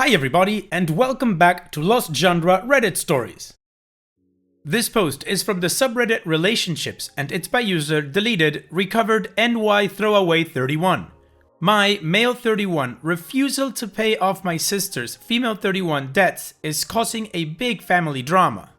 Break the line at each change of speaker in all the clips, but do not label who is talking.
Hi everybody, and welcome back to Lost Genre Reddit Stories. This post is from the subreddit Relationships, and it's by user deleted recovered NY Throwaway 31. My male 31 refusal to pay off my sister's female 31 debts is causing a big family drama.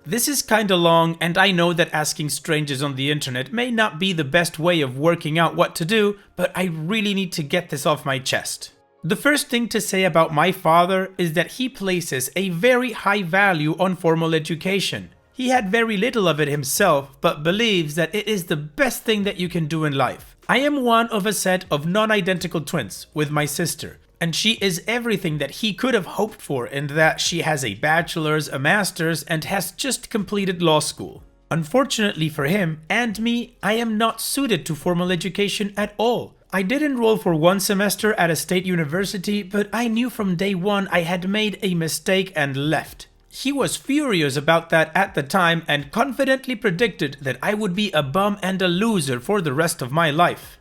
This is kinda long, and I know that asking strangers on the internet may not be the best way of working out what to do, but I really need to get this off my chest. The first thing to say about my father is that he places a very high value on formal education. He had very little of it himself, but believes that it is the best thing that you can do in life. I am one of a set of non-identical twins with my sister, and she is everything that he could have hoped for in that she has a bachelor's, a master's, and has just completed law school. Unfortunately for him and me, I am not suited to formal education at all. I did enroll for one semester at a state university, but I knew from day one I had made a mistake and left. He was furious about that at the time and confidently predicted that I would be a bum and a loser for the rest of my life.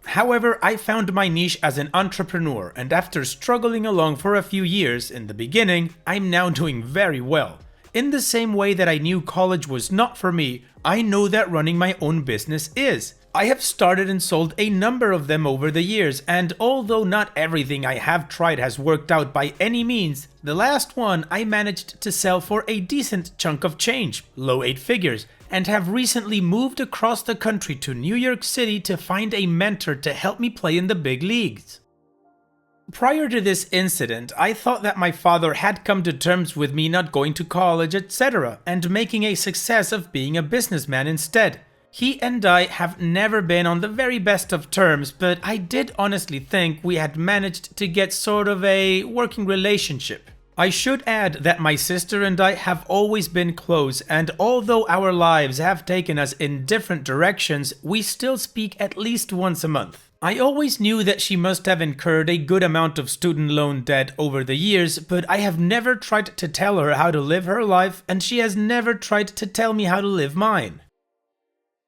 However, I found my niche as an entrepreneur, and after struggling along for a few years in the beginning, I'm now doing very well. In the same way that I knew college was not for me, I know that running my own business is. I have started and sold a number of them over the years, and although not everything I have tried has worked out by any means, the last one I managed to sell for a decent chunk of change, low 8 figures, and have recently moved across the country to New York City to find a mentor to help me play in the big leagues. Prior to this incident, I thought that my father had come to terms with me not going to college, etc., and making a success of being a businessman instead. He and I have never been on the very best of terms, but I did honestly think we had managed to get sort of a working relationship. I should add that my sister and I have always been close, and although our lives have taken us in different directions, we still speak at least once a month. I always knew that she must have incurred a good amount of student loan debt over the years, but I have never tried to tell her how to live her life, and she has never tried to tell me how to live mine.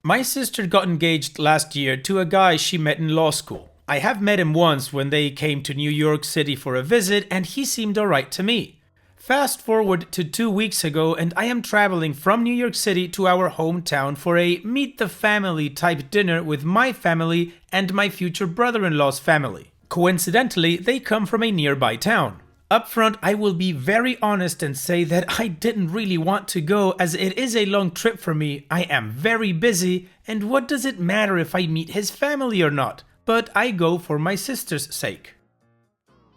My sister got engaged last year to a guy she met in law school. I have met him once when they came to New York City for a visit, and he seemed alright to me. Fast forward to 2 weeks ago, and I am traveling from New York City to our hometown for a meet the family type dinner with my family and my future brother-in-law's family. Coincidentally, they come from a nearby town. Up front, I will be very honest and say that I didn't really want to go, as it is a long trip for me, I am very busy, and what does it matter if I meet his family or not? But I go for my sister's sake.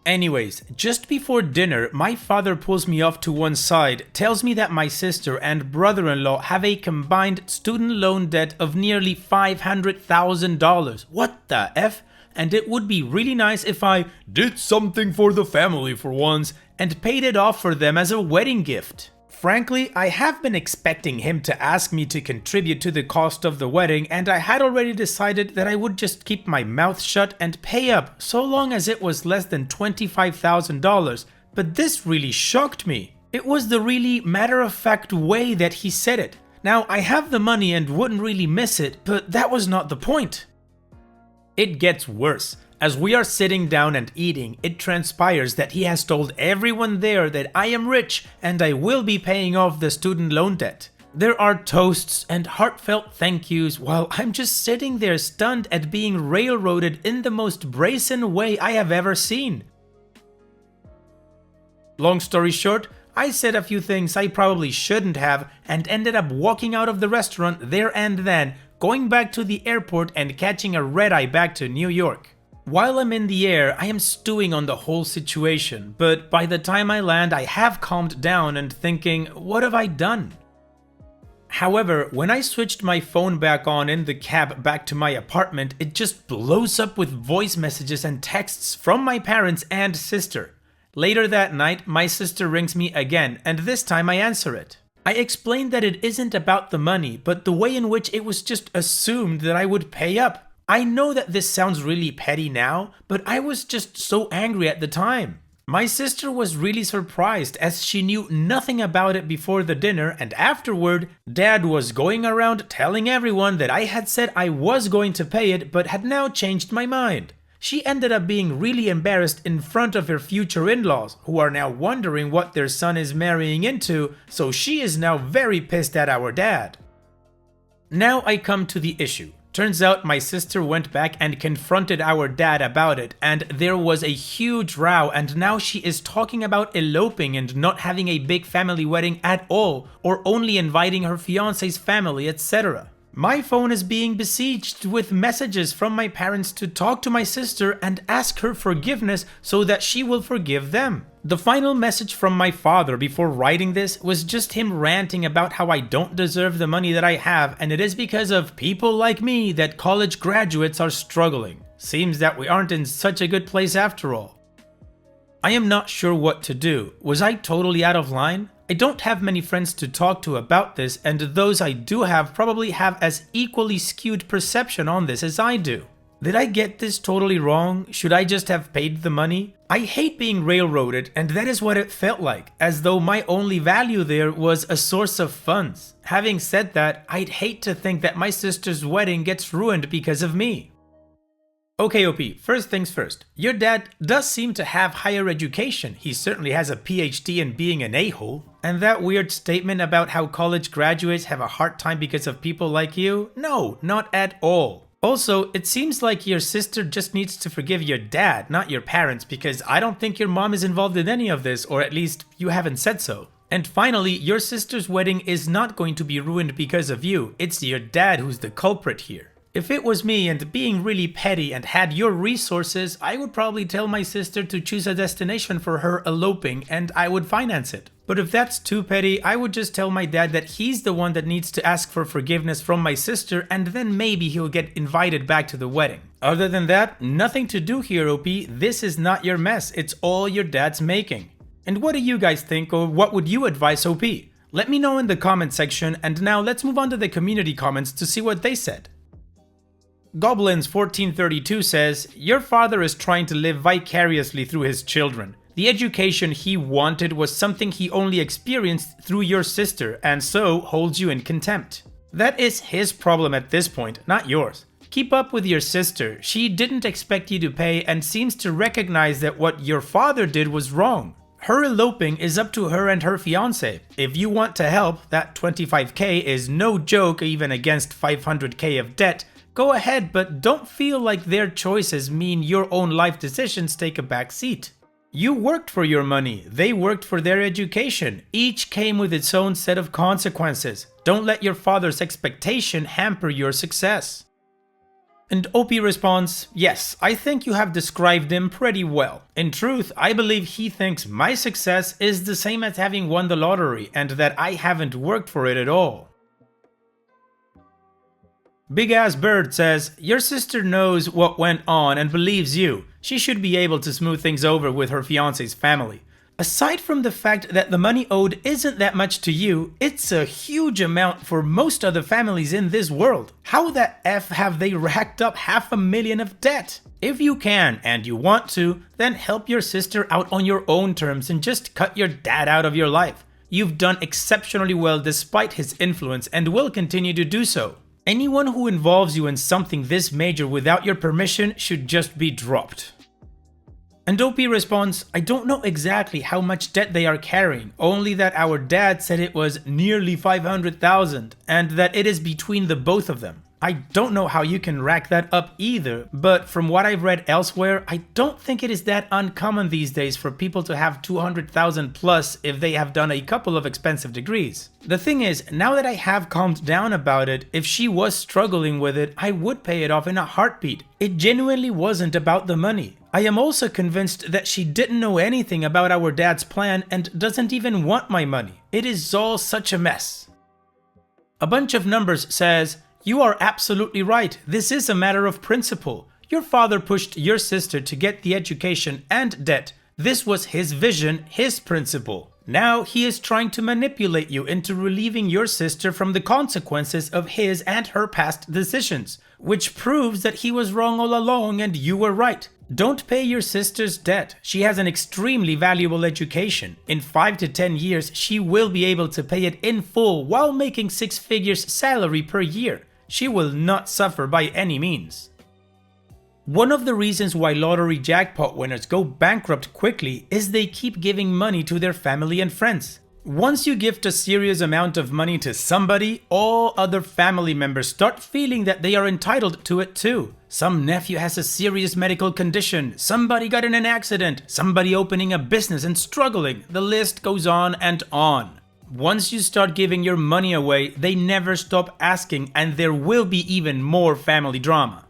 Anyways, just before dinner, my father pulls me off to one side, tells me that my sister and brother-in-law have a combined student loan debt of nearly $500,000. What the F? And it would be really nice if I did something for the family for once and paid it off for them as a wedding gift. Frankly, I have been expecting him to ask me to contribute to the cost of the wedding, and I had already decided that I would just keep my mouth shut and pay up so long as it was less than $25,000, but this really shocked me. It was the really matter-of-fact way that he said it. Now, I have the money and wouldn't really miss it, but that was not the point. It gets worse. As we are sitting down and eating, it transpires that he has told everyone there that I am rich and I will be paying off the student loan debt. There are toasts and heartfelt thank yous while I'm just sitting there stunned at being railroaded in the most brazen way I have ever seen. Long story short, I said a few things I probably shouldn't have and ended up walking out of the restaurant there and then, going back to the airport and catching a red-eye back to New York. While I'm in the air, I am stewing on the whole situation, but by the time I land, I have calmed down and thinking, what have I done? However, when I switched my phone back on in the cab back to my apartment, it just blows up with voice messages and texts from my parents and sister. Later that night, my sister rings me again, and this time I answer it. I explained that it isn't about the money, but the way in which it was just assumed that I would pay up. I know that this sounds really petty now, but I was just so angry at the time. My sister was really surprised as she knew nothing about it before the dinner, and afterward, Dad was going around telling everyone that I had said I was going to pay it but had now changed my mind. she ended up being really embarrassed in front of her future in-laws, who are now wondering what their son is marrying into, so she is now very pissed at our dad. Now I come to the issue. Turns out my sister went back and confronted our dad about it, and there was a huge row, and now she is talking about eloping and not having a big family wedding at all, or only inviting her fiance's family, etc. My phone is being besieged with messages from my parents to talk to my sister and ask her forgiveness so that she will forgive them. The final message from my father before writing this was just him ranting about how I don't deserve the money that I have, and it is because of people like me that college graduates are struggling. Seems that we aren't in such a good place after all. I am not sure what to do. Was I totally out of line? I don't have many friends to talk to about this, and those I do have probably have as equally skewed perception on this as I do. Did I get this totally wrong? Should I just have paid the money? I hate being railroaded, and that is what it felt like, as though my only value there was a source of funds. Having said that, I'd hate to think that my sister's wedding gets ruined because of me. Okay, OP, first things first. Your dad does seem to have higher education. He certainly has a PhD in being an a-hole. And that weird statement about how college graduates have a hard time because of people like you? No, not at all. Also, it seems like your sister just needs to forgive your dad, not your parents, because I don't think your mom is involved in any of this, or at least you haven't said so. And finally, your sister's wedding is not going to be ruined because of you. It's your dad who's the culprit here. If it was me and being really petty and had your resources, I would probably tell my sister to choose a destination for her eloping and I would finance it. But if that's too petty, I would just tell my dad that he's the one that needs to ask for forgiveness from my sister, and then maybe he'll get invited back to the wedding. Other than that, nothing to do here, OP. This is not your mess, it's all your dad's making. And what do you guys think, or what would you advise, OP? Let me know in the comment section, and now let's move on to the community comments to see what they said. Goblins1432 says, your father is trying to live vicariously through his children. The education he wanted was something he only experienced through your sister, and so holds you in contempt. That is his problem at this point, not yours. Keep up with your sister. She didn't expect you to pay and seems to recognize that what your father did was wrong. Her eloping is up to her and her fiancé. If you want to help, that 25k is no joke even against 500k of debt. Go ahead, but don't feel like their choices mean your own life decisions take a back seat. You worked for your money, they worked for their education. Each came with its own set of consequences. Don't let your father's expectation hamper your success. And OP responds, yes, I think you have described him pretty well. In truth, I believe he thinks my success is the same as having won the lottery and that I haven't worked for it at all. Big Ass Bird says, your sister knows what went on and believes you. She should be able to smooth things over with her fiance's family. Aside from the fact that the money owed isn't that much to you, it's a huge amount for most other families in this world. How the F have they racked up $500,000 of debt? If you can and you want to, then help your sister out on your own terms and just cut your dad out of your life. You've done exceptionally well despite his influence and will continue to do so. Anyone who involves you in something this major without your permission should just be dropped. And OP responds, I don't know exactly how much debt they are carrying, only that our dad said it was nearly 500,000 and that it is between the both of them. I don't know how you can rack that up either, but from what I've read elsewhere, I don't think it is that uncommon these days for people to have 200,000 plus if they have done a couple of expensive degrees. The thing is, now that I have calmed down about it, if she was struggling with it, I would pay it off in a heartbeat. It genuinely wasn't about the money. I am also convinced that she didn't know anything about our dad's plan and doesn't even want my money. It is all such a mess. A bunch of numbers says, you are absolutely right. This is a matter of principle. Your father pushed your sister to get the education and debt. This was his vision, his principle. Now he is trying to manipulate you into relieving your sister from the consequences of his and her past decisions, which proves that he was wrong all along and you were right. Don't pay your sister's debt. She has an extremely valuable education. In 5 to 10 years, she will be able to pay it in full while making 6 figures salary per year. She will not suffer by any means. One of the reasons why lottery jackpot winners go bankrupt quickly is they keep giving money to their family and friends. Once you gift a serious amount of money to somebody, all other family members start feeling that they are entitled to it too. Some nephew has a serious medical condition, somebody got in an accident, somebody opening a business and struggling, the list goes on and on. Once you start giving your money away, they never stop asking, and there will be even more family drama.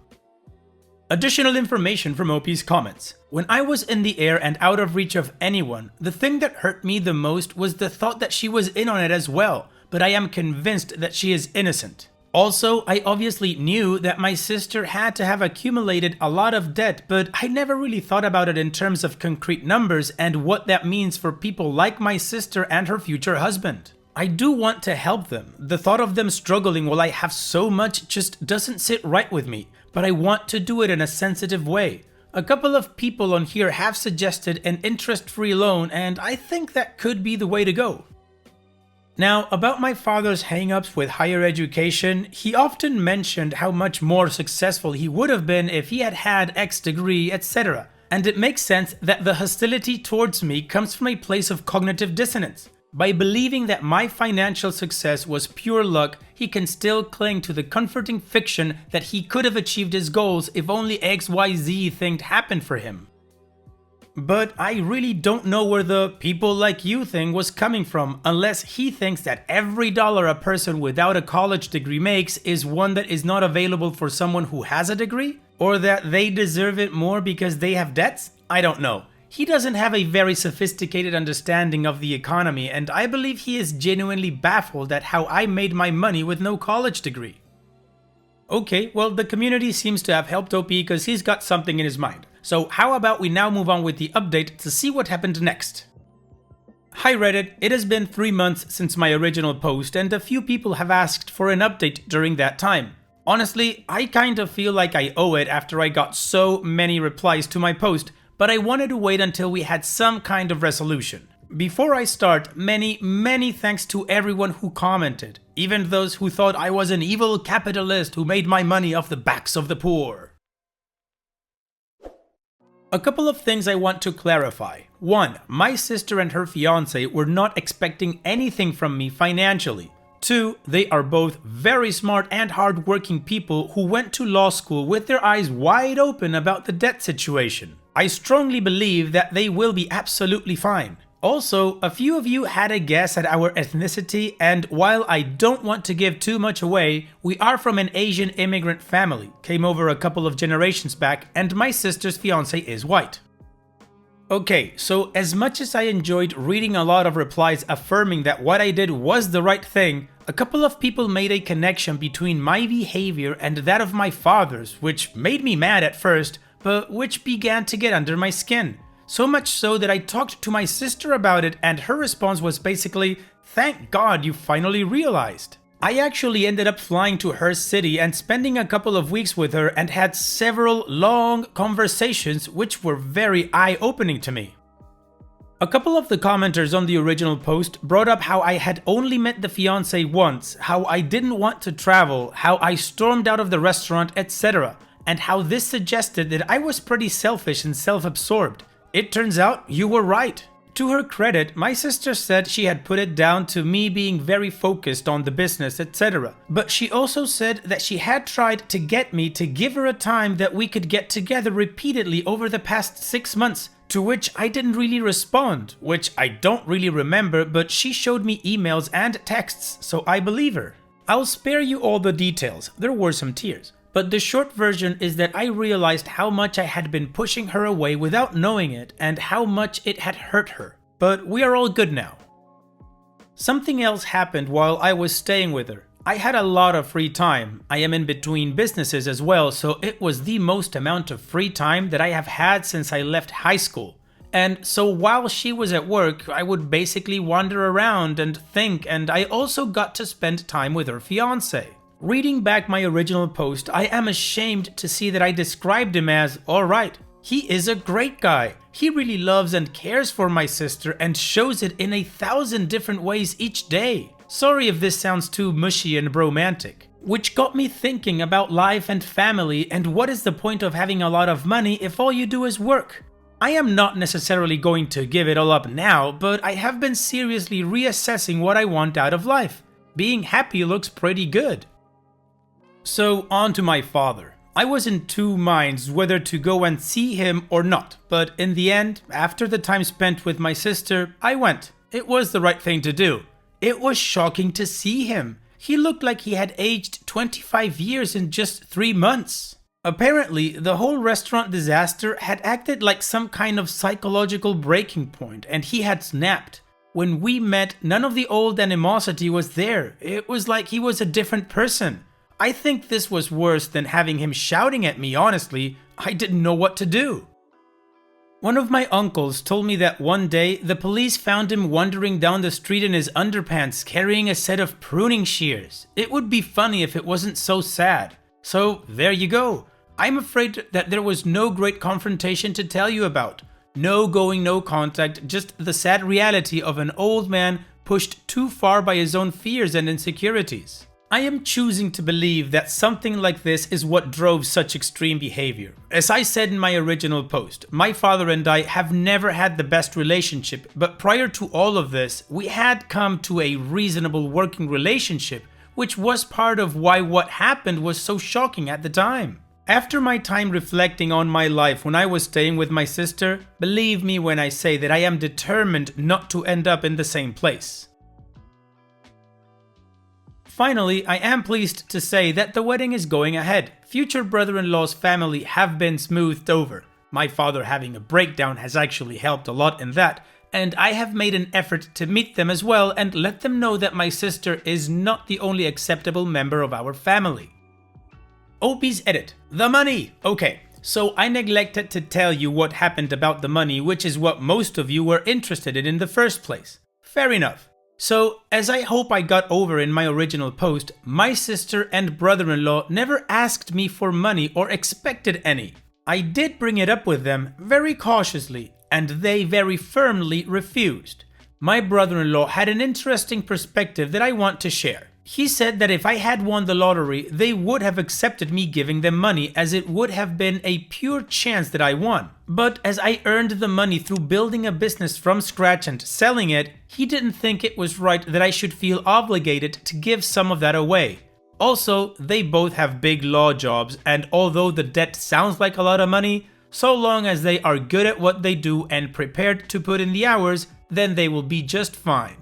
Additional information from OP's comments. When I was in the air and out of reach of anyone, the thing that hurt me the most was the thought that she was in on it as well, but I am convinced that she is innocent. Also, I obviously knew that my sister had to have accumulated a lot of debt, but I never really thought about it in terms of concrete numbers and what that means for people like my sister and her future husband. I do want to help them. The thought of them struggling while I have so much just doesn't sit right with me, but I want to do it in a sensitive way. A couple of people on here have suggested an interest-free loan, and I think that could be the way to go. Now, about my father's hang-ups with higher education, he often mentioned how much more successful he would have been if he had had X degree, etc. And it makes sense that the hostility towards me comes from a place of cognitive dissonance. By believing that my financial success was pure luck, he can still cling to the comforting fiction that he could have achieved his goals if only XYZ thing happened for him. But I really don't know where the people like you thing was coming from, unless he thinks that every dollar a person without a college degree makes is one that is not available for someone who has a degree? Or that they deserve it more because they have debts? I don't know. He doesn't have a very sophisticated understanding of the economy, and I believe he is genuinely baffled at how I made my money with no college degree. Okay, well, the community seems to have helped OP because he's got something in his mind. So how about we now move on with the update to see what happened next. Hi Reddit, it has been 3 months since my original post and a few people have asked for an update during that time. Honestly, I kind of feel like I owe it after I got so many replies to my post, but I wanted to wait until we had some kind of resolution. Before I start, many thanks to everyone who commented, even those who thought I was an evil capitalist who made my money off the backs of the poor. A couple of things I want to clarify. 1. My sister and her fiancé were not expecting anything from me financially. 2. They are both very smart and hardworking people who went to law school with their eyes wide open about the debt situation. I strongly believe that they will be absolutely fine. Also, a few of you had a guess at our ethnicity, and while I don't want to give too much away, we are from an Asian immigrant family, came over a couple of generations back, and my sister's fiancé is white. Okay, so as much as I enjoyed reading a lot of replies affirming that what I did was the right thing, a couple of people made a connection between my behavior and that of my father's, which made me mad at first, but which began to get under my skin. So much so that I talked to my sister about it, and her response was basically, "Thank God you finally realized." I actually ended up flying to her city and spending a couple of weeks with her and had several long conversations which were very eye-opening to me. A couple of the commenters on the original post brought up how I had only met the fiancé once, how I didn't want to travel, how I stormed out of the restaurant, etc., and how this suggested that I was pretty selfish and self-absorbed. It turns out you were right. To her credit, my sister said she had put it down to me being very focused on the business, etc. But she also said that she had tried to get me to give her a time that we could get together repeatedly over the past 6 months, to which I didn't really respond, which I don't really remember, but she showed me emails and texts, so I believe her. I'll spare you all the details, there were some tears. But the short version is that I realized how much I had been pushing her away without knowing it and how much it had hurt her. But we are all good now. Something else happened while I was staying with her. I had a lot of free time. I am in between businesses as well, so it was the most amount of free time that I have had since I left high school. And so while she was at work, I would basically wander around and think, and I also got to spend time with her fiancé. Reading back my original post, I am ashamed to see that I described him as, alright, he is a great guy. He really loves and cares for my sister and shows it in 1,000 different ways each day. Sorry if this sounds too mushy and bromantic. which got me thinking about life and family and what is the point of having a lot of money if all you do is work. I am not necessarily going to give it all up now, but I have been seriously reassessing what I want out of life. Being happy looks pretty good. So on to my father. I was in two minds whether to go and see him or not, but in the end, after the time spent with my sister, I went. It was the right thing to do. It was shocking to see him. He looked like he had aged 25 years in just 3 months. Apparently, the whole restaurant disaster had acted like some kind of psychological breaking point, and he had snapped. When we met, none of the old animosity was there. It was like he was a different person. I think this was worse than having him shouting at me, honestly. I didn't know what to do. One of my uncles told me that one day the police found him wandering down the street in his underpants carrying a set of pruning shears. It would be funny if it wasn't so sad. So there you go. I'm afraid that there was no great confrontation to tell you about. No going, no contact, just the sad reality of an old man pushed too far by his own fears and insecurities. I am choosing to believe that something like this is what drove such extreme behavior. As I said in my original post, my father and I have never had the best relationship, but prior to all of this, we had come to a reasonable working relationship, which was part of why what happened was so shocking at the time. After my time reflecting on my life when I was staying with my sister, believe me when I say that I am determined not to end up in the same place. Finally, I am pleased to say that the wedding is going ahead. Future brother-in-law's family have been smoothed over. My father having a breakdown has actually helped a lot in that, and I have made an effort to meet them as well and let them know that my sister is not the only acceptable member of our family. Opie's edit. The money! Okay, so I neglected to tell you what happened about the money, which is what most of you were interested in the first place. Fair enough. So, as I hope I got over in my original post, my sister and brother-in-law never asked me for money or expected any. I did bring it up with them very cautiously, and they very firmly refused. My brother-in-law had an interesting perspective that I want to share. He said that if I had won the lottery, they would have accepted me giving them money as it would have been a pure chance that I won. But as I earned the money through building a business from scratch and selling it, he didn't think it was right that I should feel obligated to give some of that away. Also, they both have big law jobs, and although the debt sounds like a lot of money, so long as they are good at what they do and prepared to put in the hours, then they will be just fine.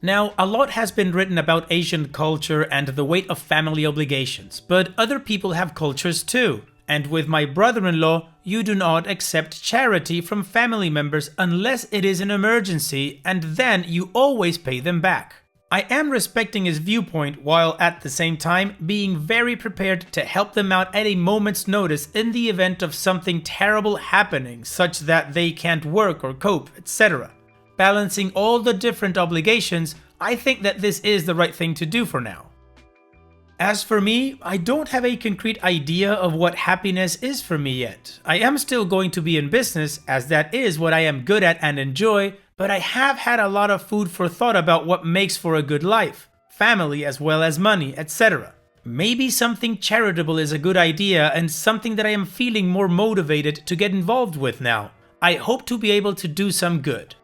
Now, a lot has been written about Asian culture and the weight of family obligations, but other people have cultures too. And with my brother-in-law, you do not accept charity from family members unless it is an emergency, and then you always pay them back. I am respecting his viewpoint while at the same time being very prepared to help them out at a moment's notice in the event of something terrible happening, such that they can't work or cope, etc. Balancing all the different obligations, I think that this is the right thing to do for now. As for me, I don't have a concrete idea of what happiness is for me yet. I am still going to be in business, as that is what I am good at and enjoy, but I have had a lot of food for thought about what makes for a good life, family as well as money, etc. Maybe something charitable is a good idea and something that I am feeling more motivated to get involved with now. I hope to be able to do some good.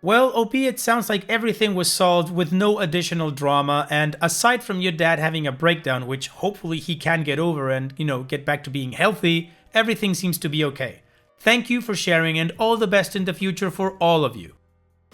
Well, OP, it sounds like everything was solved with no additional drama, and aside from your dad having a breakdown, which hopefully he can get over and, get back to being healthy, everything seems to be okay. Thank you for sharing and all the best in the future for all of you.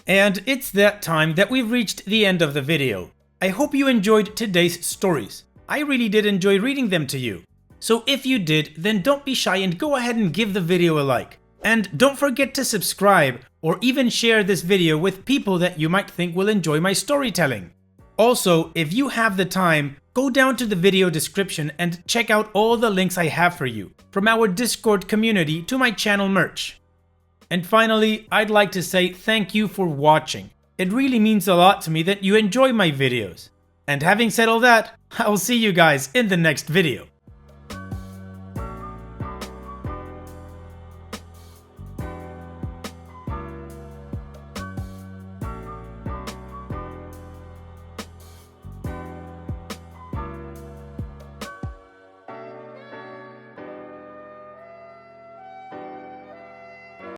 And it's that time that we've reached the end of the video. I hope you enjoyed today's stories. I really did enjoy reading them to you. So if you did, then don't be shy and go ahead and give the video a like. And don't forget to subscribe or even share this video with people that you might think will enjoy my storytelling. Also, if you have the time, go down to the video description and check out all the links I have for you, from our Discord community to my channel merch. And finally, I'd like to say thank you for watching. It really means a lot to me that you enjoy my videos. And having said all that, I'll see you guys in the next video.